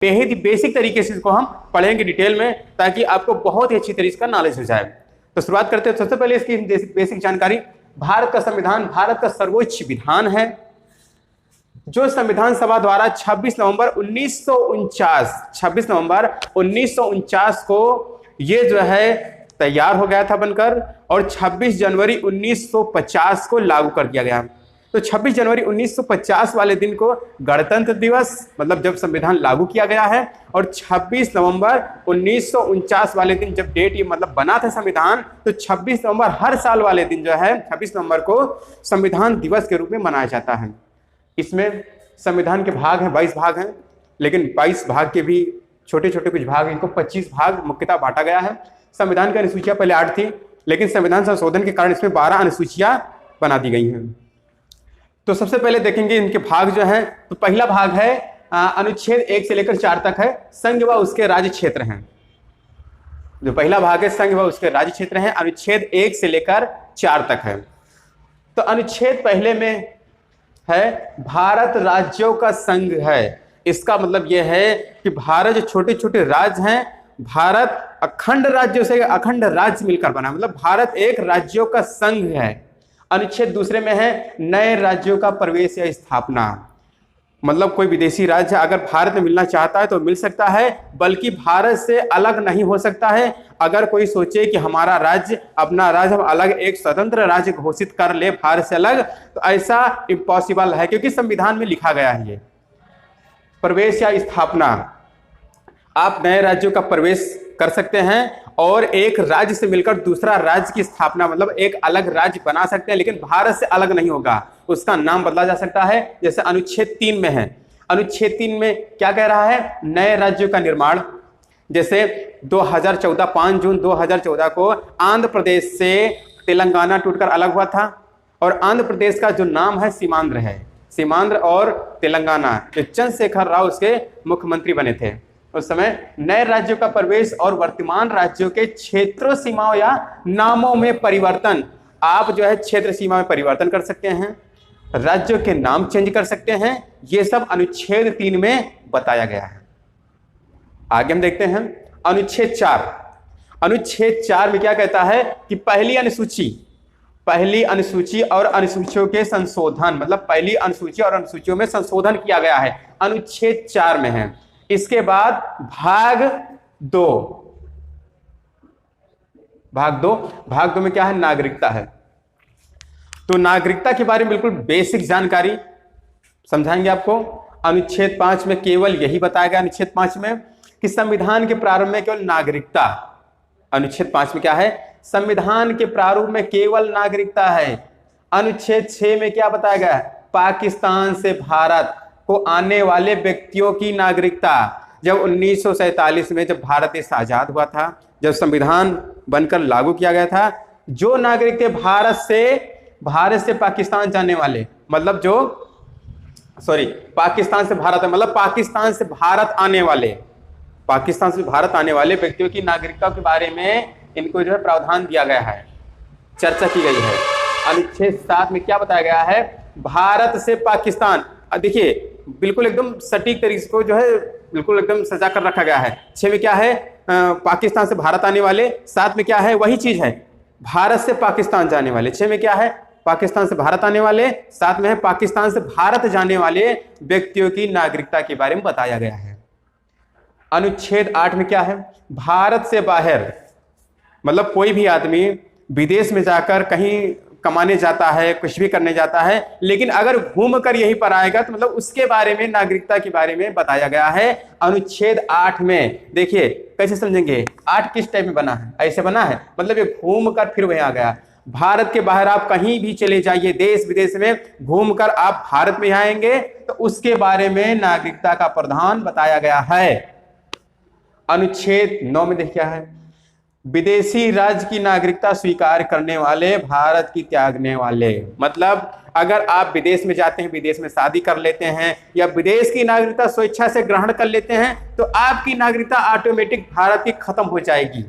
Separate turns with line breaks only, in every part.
बेहद बेसिक तरीके से इसको हम पढ़ेंगे डिटेल में, ताकि आपको बहुत ही अच्छी तरीके का नॉलेज हो जाए। तो शुरुआत करते हैं। सबसे पहले इसकी बेसिक जानकारी। भारत का संविधान भारत का सर्वोच्च विधान है, जो संविधान सभा द्वारा 26 नवंबर 1949 को ये जो है तैयार हो गया था बनकर, और 26 जनवरी 1950 को लागू कर दिया गया। तो 26 जनवरी 1950 वाले दिन को गणतंत्र दिवस, मतलब जब संविधान लागू किया गया है, और 26 नवंबर 1949 वाले दिन जब डेट ये मतलब बना था संविधान, तो 26 नवंबर हर साल वाले दिन जो है 26 नवंबर को संविधान दिवस के रूप में मनाया जाता है। इसमें संविधान के भाग हैं, 22 भाग हैं, लेकिन 22 भाग के भी छोटे छोटे कुछ भाग, इनको 25 भाग मुख्यतः बांटा गया है। संविधान की अनुसूचियां पहले 8 थी, लेकिन संविधान संशोधन के कारण इसमें 12 अनुसूचियां बना दी गई हैं। तो सबसे पहले देखेंगे इनके भाग जो हैं। तो पहला भाग है अनुच्छेद 1 से लेकर 4 तक है, संघ व उसके राज्य क्षेत्र हैं। जो पहला भाग है संघ व उसके राज्य क्षेत्र हैं, अनुच्छेद 1 से लेकर 4 तक है। तो अनुच्छेद पहले में है भारत राज्यों का संघ है। इसका मतलब यह है कि भारत जो छोटे छोटे राज्य हैं, भारत अखंड राज्यों से अखंड राज्य मिलकर बना, मतलब भारत एक राज्यों का संघ है। अनुच्छेद दूसरे में है नए राज्यों का प्रवेश या स्थापना, मतलब कोई विदेशी राज्य अगर भारत में मिलना चाहता है तो मिल सकता है, बल्कि भारत से अलग नहीं हो सकता है। अगर कोई सोचे कि हमारा राज्य, अपना राज्य हम अलग एक स्वतंत्र राज्य घोषित कर ले भारत से अलग, तो ऐसा इम्पॉसिबल है, क्योंकि संविधान में लिखा गया है ये प्रवेश या स्थापना। आप नए राज्यों का प्रवेश कर सकते हैं और एक राज्य से मिलकर दूसरा राज्य की स्थापना, मतलब एक अलग राज्य बना सकते हैं, लेकिन भारत से अलग नहीं होगा, उसका नाम बदला जा सकता है। जैसे अनुच्छेद 3 में है। अनुच्छेद 3 में क्या कह रहा है? नए राज्यों का निर्माण। जैसे 2014 5 जून 2014 को आंध्र प्रदेश से तेलंगाना टूटकर अलग हुआ था, और आंध्र प्रदेश का जो नाम है सीमांध्र है। सीमांध्र और तेलंगाना, जो चंद्रशेखर राव उसके मुख्यमंत्री बने थे उस समय। नए राज्यों का प्रवेश और वर्तमान राज्यों के क्षेत्रों, सीमाओं या नामों में परिवर्तन। आप जो है क्षेत्र सीमा में परिवर्तन कर सकते हैं, राज्यों के नाम चेंज कर सकते हैं, ये सब अनुच्छेद 3 में बताया गया है। आगे हम देखते हैं अनुच्छेद 4। अनुच्छेद 4 में क्या कहता है कि पहली अनुसूची और अनुसूचियों के संशोधन, मतलब पहली अनुसूची और अनुसूचियों में संशोधन किया गया है, अनुच्छेद 4 में है। इसके बाद भाग 2 में क्या है? नागरिकता है। तो नागरिकता के बारे में बिल्कुल बेसिक जानकारी समझाएंगे आपको। अनुच्छेद 5 में केवल यही बताया गया, अनुच्छेद 5 में, कि संविधान के प्रारंभ में केवल नागरिकता। अनुच्छेद 5 में क्या है? संविधान के प्रारूप में केवल नागरिकता है। अनुच्छेद 6 में क्या बताया गया है? पाकिस्तान से भारत को आने वाले व्यक्तियों की नागरिकता। जब 1947 में जब भारत देश आजाद हुआ था, जब संविधान बनकर लागू किया गया था, जो नागरिक थे भारत से पाकिस्तान जाने वाले, मतलब पाकिस्तान से भारत, मतलब पाकिस्तान से भारत आने वाले व्यक्तियों की नागरिकता के बारे में इनको जो है प्रावधान दिया गया है, चर्चा की गई है। अनुच्छेद 7 में क्या बताया गया है? भारत से पाकिस्तान, देखिए बिल्कुल एकदम सटीक तरीके को जो है बिल्कुल एकदम सजा कर रखा गया है। 6 में क्या है? पाकिस्तान से भारत आने वाले। 7 में क्या है? वही चीज है, भारत से पाकिस्तान जाने वाले। 6 में क्या है? पाकिस्तान से भारत आने वाले। 7 में है पाकिस्तान से भारत जाने वाले व्यक्तियों की नागरिकता के बारे में बताया गया है। अनुच्छेद 8 में क्या है? भारत से बाहर, मतलब कोई भी आदमी विदेश में जाकर कहीं कमाने जाता है, कुछ भी करने जाता है, लेकिन अगर घूम कर यहीं पर आएगा तो मतलब उसके बारे में, नागरिकता के बारे में बताया गया है अनुच्छेद 8 में। देखिए कैसे समझेंगे, 8 किस टाइप में बना है? ऐसे बना है, मतलब ये घूम कर फिर वहीं आ गया। भारत के बाहर आप कहीं भी चले जाइए, देश विदेश में घूमकर आप भारत में आएंगे तो उसके बारे में नागरिकता का प्रावधान बताया गया है। अनुच्छेद 9 में देखिए क्या है? विदेशी राज्य की नागरिकता स्वीकार करने वाले, भारत की त्यागने वाले। मतलब अगर आप विदेश में जाते हैं, विदेश में शादी कर लेते हैं या विदेश की नागरिकता स्वेच्छा से ग्रहण कर लेते हैं, तो आपकी नागरिकता ऑटोमेटिक भारत की खत्म हो जाएगी,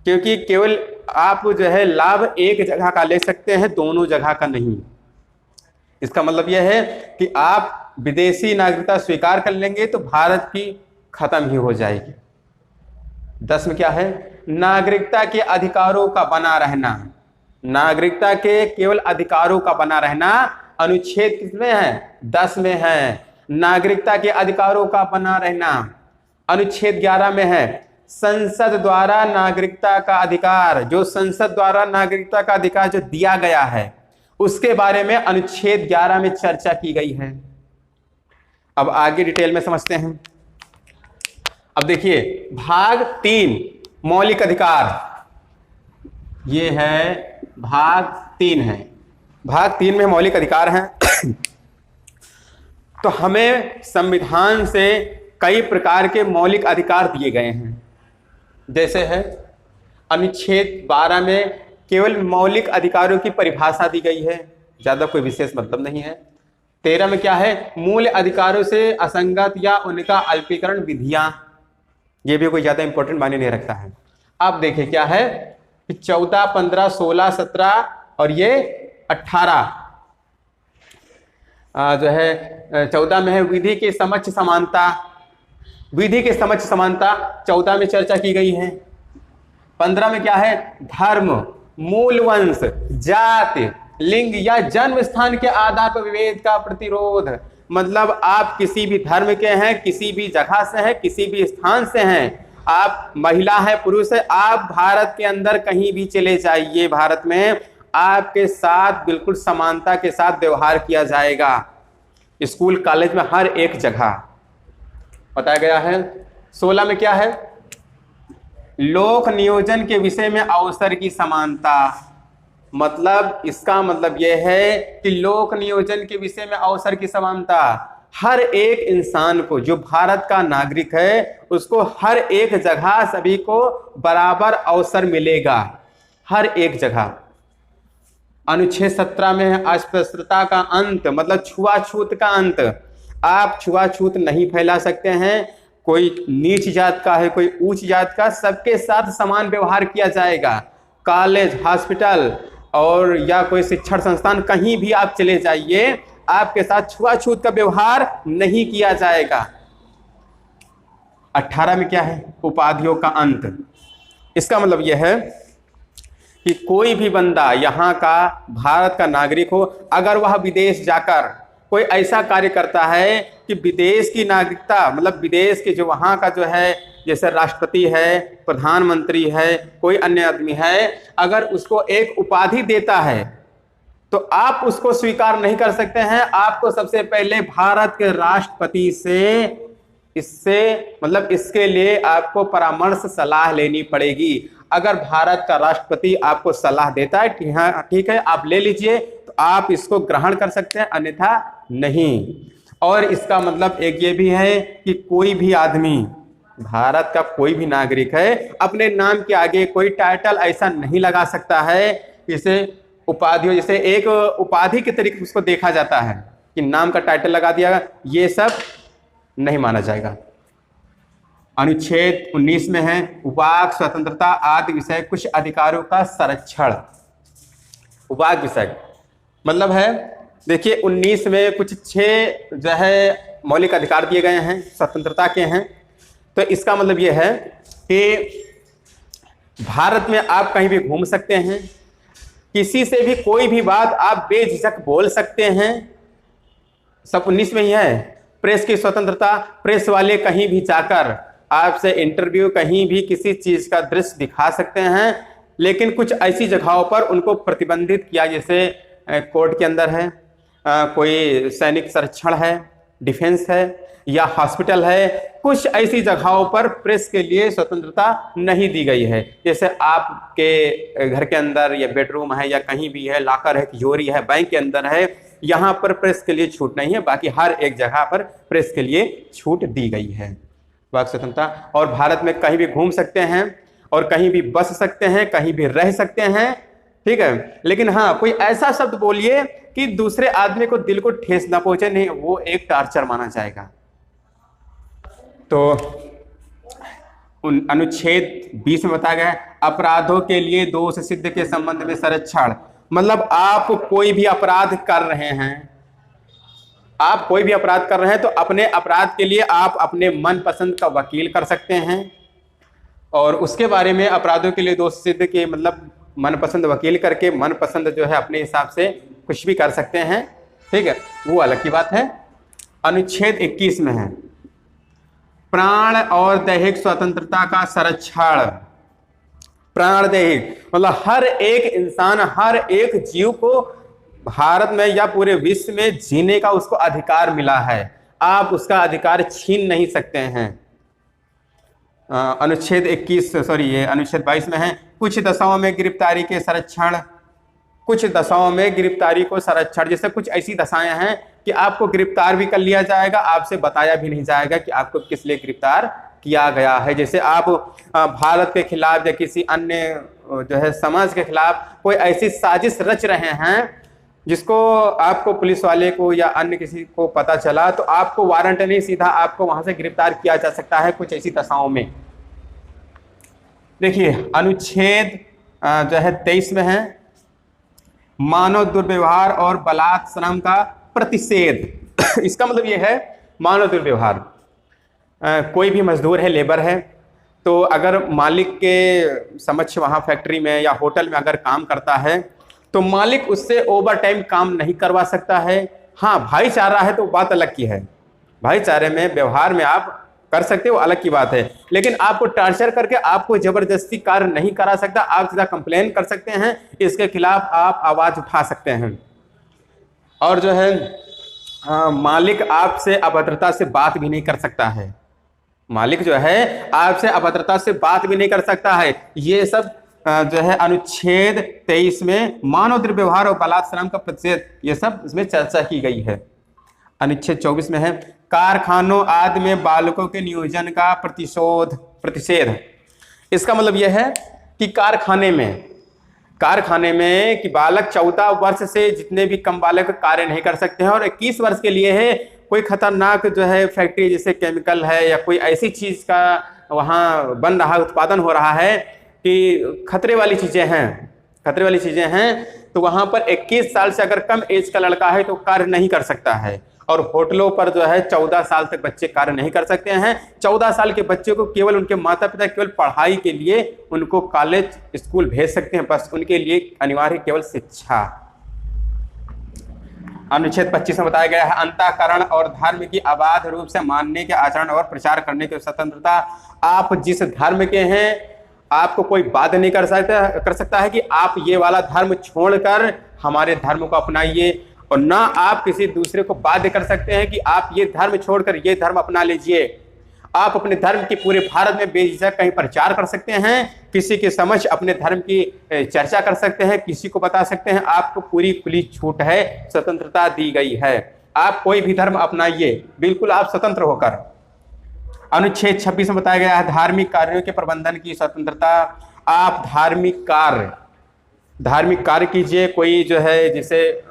क्योंकि केवल आप जो है लाभ एक जगह का ले सकते हैं, दोनों जगह का नहीं। इसका मतलब यह है कि आप विदेशी नागरिकता स्वीकार कर लेंगे तो भारत की खत्म ही हो जाएगी। 10 में क्या है, नागरिकता के अधिकारों का बना रहना। नागरिकता के केवल अधिकारों का बना रहना अनुच्छेद किसमें है, 10 में है। नागरिकता के अधिकारों का बना रहना अनुच्छेद 11 में है। संसद द्वारा नागरिकता का अधिकार, जो संसद द्वारा नागरिकता का अधिकार जो दिया गया है उसके बारे में अनुच्छेद 11 में चर्चा की गई है। अब आगे डिटेल में समझते हैं। अब देखिए भाग 3 मौलिक अधिकार, ये है भाग 3 है। भाग 3 में मौलिक अधिकार हैं। तो हमें संविधान से कई प्रकार के मौलिक अधिकार दिए गए हैं। जैसे है अनुच्छेद 12 में केवल मौलिक अधिकारों की परिभाषा दी गई है, ज्यादा कोई विशेष मतलब नहीं है। 13 में क्या है, मूल अधिकारों से असंगत या उनका अल्पीकरण विधियां, ये भी कोई ज्यादा इंपॉर्टेंट मायने नहीं रखता है। अब देखिए क्या है कि 14, 15, 16, 17 और ये 18 जो है 14 में है विधि के समक्ष समानता। विधि के समक्ष समानता 14 में चर्चा की गई है। 15 में क्या है, धर्म, मूल वंश, जाति, लिंग या जन्म स्थान के आधार पर विभेद का प्रतिरोध। मतलब आप किसी भी धर्म के हैं, किसी भी जगह से हैं, किसी भी स्थान से हैं, आप महिला है, पुरुष है, आप भारत के अंदर कहीं भी चले जाइए, भारत में आपके साथ बिल्कुल समानता के साथ व्यवहार किया जाएगा। स्कूल कॉलेज में हर एक जगह बताया गया है। 16 में क्या है, लोक नियोजन के विषय में अवसर की समानता। मतलब इसका मतलब यह है कि लोक नियोजन के विषय में अवसर की समानता, हर एक इंसान को जो भारत का नागरिक है उसको हर एक जगह सभी को बराबर अवसर मिलेगा, हर एक जगह। अनुच्छेद 17 में है अस्पृश्यता का अंत, मतलब छुआछूत का अंत। आप छुआछूत नहीं फैला सकते हैं, कोई नीच जात का है, कोई ऊंच जात का, सबके साथ समान व्यवहार किया जाएगा। कॉलेज, हॉस्पिटल और या कोई शिक्षण संस्थान कहीं भी आप चले जाइए, आपके साथ छुआछूत का व्यवहार नहीं किया जाएगा। 18 में क्या है, उपाधियों का अंत। इसका मतलब यह है कि कोई भी बंदा यहाँ का भारत का नागरिक हो, अगर वह विदेश जाकर कोई ऐसा कार्य करता है कि विदेश की नागरिकता, मतलब विदेश के जो वहाँ का जो है, जैसे राष्ट्रपति है, प्रधानमंत्री है, कोई अन्य आदमी है, अगर उसको एक उपाधि देता है तो आप उसको स्वीकार नहीं कर सकते हैं। आपको सबसे पहले भारत के राष्ट्रपति से इसके लिए आपको परामर्श सलाह लेनी पड़ेगी। अगर भारत का राष्ट्रपति आपको सलाह देता है कि हाँ ठीक है आप ले लीजिए, तो आप इसको ग्रहण कर सकते हैं, अन्यथा नहीं। और इसका मतलब एक ये भी है कि कोई भी आदमी, भारत का कोई भी नागरिक है, अपने नाम के आगे कोई टाइटल ऐसा नहीं लगा सकता है जिसे उपाधि, जैसे एक उपाधि के तरीके से उसको देखा जाता है कि नाम का टाइटल लगा दिया, ये सब नहीं माना जाएगा। अनुच्छेद 19 में है वाक स्वतंत्रता आदि विषय कुछ अधिकारों का संरक्षण। वाक विषय मतलब है, देखिए 19 में कुछ 6 जो है मौलिक अधिकार दिए गए हैं, स्वतंत्रता के हैं। तो इसका मतलब यह है कि भारत में आप कहीं भी घूम सकते हैं, किसी से भी कोई भी बात आप बेझिझक बोल सकते हैं, सब 19 में ही है। प्रेस की स्वतंत्रता, प्रेस वाले कहीं भी जाकर आपसे इंटरव्यू, कहीं भी किसी चीज का दृश्य दिखा सकते हैं, लेकिन कुछ ऐसी जगहों पर उनको प्रतिबंधित किया, जैसे कोर्ट के अंदर है, कोई सैनिक संरक्षण है, डिफेंस है या हॉस्पिटल है, कुछ ऐसी जगहों पर प्रेस के लिए स्वतंत्रता नहीं दी गई है। जैसे आपके घर के अंदर या बेडरूम है या कहीं भी है, लॉकर है, तिजोरी है, बैंक के अंदर है, यहाँ पर प्रेस के लिए छूट नहीं है, बाकी हर एक जगह पर प्रेस के लिए छूट दी गई है, वाक स्वतंत्रता। और भारत में कहीं भी घूम सकते हैं और कहीं भी बस सकते हैं, कहीं भी रह सकते हैं, ठीक है। लेकिन हाँ, कोई ऐसा शब्द बोलिए कि दूसरे आदमी को दिल को ठेस ना पहुंचे, नहीं, वो एक टार्चर माना जाएगा। तो अनुच्छेद 20 में बताया गया है अपराधों के लिए दोष सिद्ध के संबंध में संरक्षण। मतलब आप कोई भी अपराध कर रहे हैं, आप कोई भी अपराध कर रहे हैं तो अपने अपराध के लिए आप अपने मनपसंद का वकील कर सकते हैं, और उसके बारे में अपराधों के लिए दोष सिद्ध के मतलब मनपसंद वकील करके मनपसंद जो है अपने हिसाब से कुछ भी कर सकते हैं, ठीक है, वो अलग की बात है। अनुच्छेद 21 में है प्राण और दैहिक स्वतंत्रता का संरक्षण। प्राण दैहिक मतलब हर एक इंसान, हर एक जीव को भारत में या पूरे विश्व में जीने का उसको अधिकार मिला है, आप उसका अधिकार छीन नहीं सकते हैं। अनुच्छेद 22 में है कुछ दशाओं में गिरफ्तारी के संरक्षण। कुछ दशाओं में गिरफ्तारी को संरक्षण, जैसे कुछ ऐसी दशाएं हैं कि आपको गिरफ्तार भी कर लिया जाएगा, आपसे बताया भी नहीं जाएगा कि आपको किस लिए गिरफ्तार किया गया है। जैसे आप भारत के खिलाफ या किसी अन्य जो है समाज के खिलाफ कोई ऐसी साजिश रच रहे हैं जिसको आपको पुलिस वाले को या अन्य किसी को पता चला, तो आपको वारंट नहीं, सीधा आपको वहां से गिरफ्तार किया जा सकता है कुछ ऐसी दशाओं में। देखिए अनुच्छेद जो है 23 में है मानव दुर्व्यवहार और बलात्कार का प्रतिषेध। इसका मतलब यह है मानव दुर्व्यवहार, कोई भी मजदूर है, लेबर है, तो अगर मालिक के समक्ष वहाँ फैक्ट्री में या होटल में अगर काम करता है तो मालिक उससे ओवर टाइम काम नहीं करवा सकता है। हाँ, भाईचारा है तो बात अलग की है, भाईचारे में व्यवहार में आप कर सकते हो, अलग की बात है, लेकिन आपको टॉर्चर करके आपको जबरदस्ती कार्य नहीं करा सकता। आप सीधा कंप्लेन कर सकते हैं, इसके खिलाफ आप आवाज उठा सकते हैं। और जो है मालिक आपसे अभद्रता से बात भी नहीं कर सकता है, मालिक जो है आपसे अभद्रता से बात भी नहीं कर सकता है। ये सब जो है अनुच्छेद 23 में मानव दुर्व्यवहार और बलात्कार का प्रतिषेध, ये सब इसमें चर्चा की गई है। अनुच्छेद 24 में है कारखानों आदि में बालकों के नियोजन का प्रतिषेध। इसका मतलब यह है कि कारखाने में कि बालक 14 वर्ष से जितने भी कम बालक कार्य नहीं कर सकते हैं, और 21 वर्ष के लिए है कोई खतरनाक जो है फैक्ट्री जैसे केमिकल है या कोई ऐसी चीज का वहाँ बन रहा, उत्पादन हो रहा है कि खतरे वाली चीजें हैं, तो वहां पर 21 साल से अगर कम एज का लड़का है तो कार्य नहीं कर सकता है। और होटलों पर जो है 14 साल तक बच्चे कार्य नहीं कर सकते हैं। 14 साल के बच्चे को केवल उनके माता पिता केवल पढ़ाई के लिए उनको कॉलेज स्कूल भेज सकते हैं, बस उनके लिए अनिवार्य केवल शिक्षा। अनुच्छेद 25 में बताया गया है अंतःकरण और धर्म की अबाध रूप से मानने के आचरण और प्रचार करने की स्वतंत्रता। आप जिस धर्म के हैं आपको कोई बाध्य नहीं कर सकता है कि आप ये वाला धर्म छोड़कर हमारे धर्म को अपनाइए, और ना आप किसी दूसरे को बाध्य कर सकते हैं कि आप ये धर्म छोड़कर ये धर्म अपना लीजिए। आप अपने धर्म की पूरे भारत में बेझिझक कहीं प्रचार कर सकते हैं, किसी के समक्ष अपने धर्म की चर्चा कर सकते हैं, किसी को बता सकते हैं, आपको पूरी खुली छूट है, स्वतंत्रता दी गई है। आप कोई भी धर्म अपनाइए, बिल्कुल आप स्वतंत्र होकर। अनुच्छेद 26 में बताया गया है धार्मिक कार्यों के प्रबंधन की स्वतंत्रता। आप धार्मिक कार्य कीजिए, कोई जो है जैसे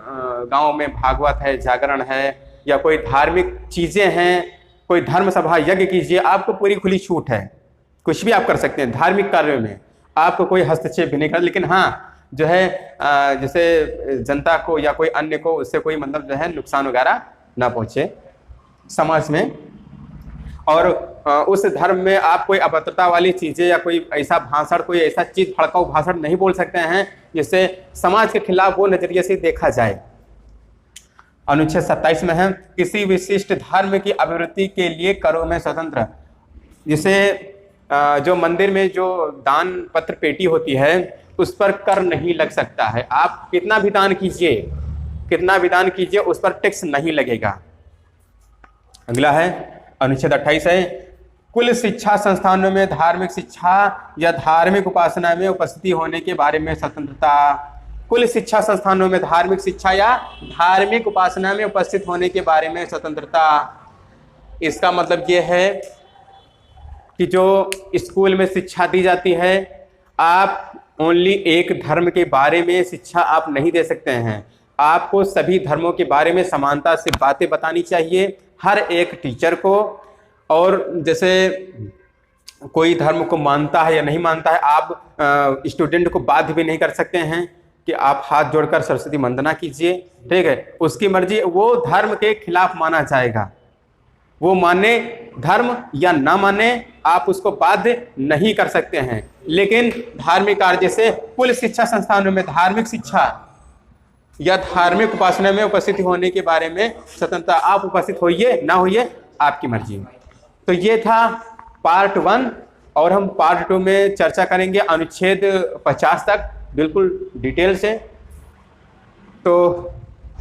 गांव में भागवत है, जागरण है, या कोई धार्मिक चीजें हैं, कोई धर्म सभा यज्ञ कीजिए, आपको पूरी खुली छूट है, कुछ भी आप कर सकते हैं धार्मिक कार्यों में, आपको कोई हस्तक्षेप भी नहीं कर। लेकिन हाँ जो है जैसे जनता को या कोई अन्य को उससे कोई मतलब जो है नुकसान वगैरह ना पहुंचे समाज में। और उस धर्म में आप कोई अभद्रता वाली चीजें या कोई ऐसा भाषण, कोई ऐसा चीज भड़काऊ भाषण नहीं बोल सकते हैं जिससे समाज के खिलाफ वो नजरिए से देखा जाए। अनुच्छेद 27 में है किसी विशिष्ट धर्म की अभिवृद्धि के लिए करों में स्वतंत्र। जिसे जो मंदिर में जो दान पत्र पेटी होती है उस पर कर नहीं लग सकता है। आप कितना भी दान कीजिए उस पर टैक्स नहीं लगेगा। अगला है अनुच्छेद 28 है कुल शिक्षा संस्थानों में धार्मिक शिक्षा या धार्मिक उपासना में उपस्थिति होने के बारे में स्वतंत्रता। कुल शिक्षा संस्थानों में धार्मिक शिक्षा या धार्मिक उपासना में उपस्थित होने के बारे में स्वतंत्रता। इसका मतलब यह है कि जो स्कूल में शिक्षा दी जाती है, आप ओनली एक धर्म के बारे में शिक्षा आप नहीं दे सकते हैं। आपको सभी धर्मों के बारे में समानता से बातें बतानी चाहिए हर एक टीचर को। और जैसे कोई धर्म को मानता है या नहीं मानता है, आप स्टूडेंट को बाध्य भी नहीं कर सकते हैं कि आप हाथ जोड़कर सरस्वती वंदना कीजिए, ठीक है, उसकी मर्जी, वो धर्म के खिलाफ माना जाएगा। वो माने धर्म या ना माने, आप उसको बाध्य नहीं कर सकते हैं। लेकिन धार्मिक कार्य जैसे कुल शिक्षा संस्थानों में धार्मिक शिक्षा या धार्मिक उपासना में उपस्थित होने के बारे में स्वतंत्रता, आप उपस्थित होइए ना होइए आपकी मर्जी। तो ये था पार्ट 1, और हम पार्ट 2 में चर्चा करेंगे अनुच्छेद 50 तक बिल्कुल डिटेल से। तो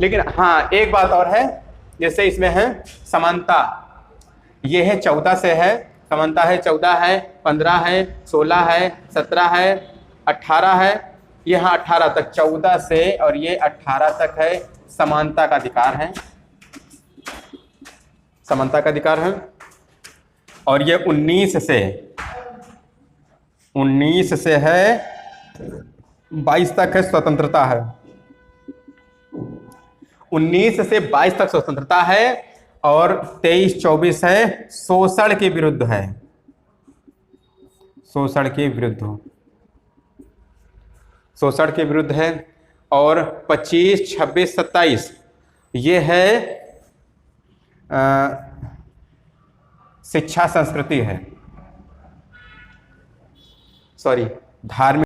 लेकिन हाँ, एक बात और है, जैसे इसमें है समानता, ये है 14 से है, समानता है 14 है, 15 है, 16 है, 17 है, 18 है, यहाँ 18 तक, 14 से और ये 18 तक है, समानता का अधिकार है, समानता का अधिकार है। और ये 19 से है 22 तक है स्वतंत्रता है, 19 से 22 तक स्वतंत्रता है, और 23-24 है शोषण के विरुद्ध है, शोषण के विरुद्ध, शोषण के विरुद्ध है। और 25, 26, 27 ये है शिक्षा संस्कृति है, सॉरी धार्मिक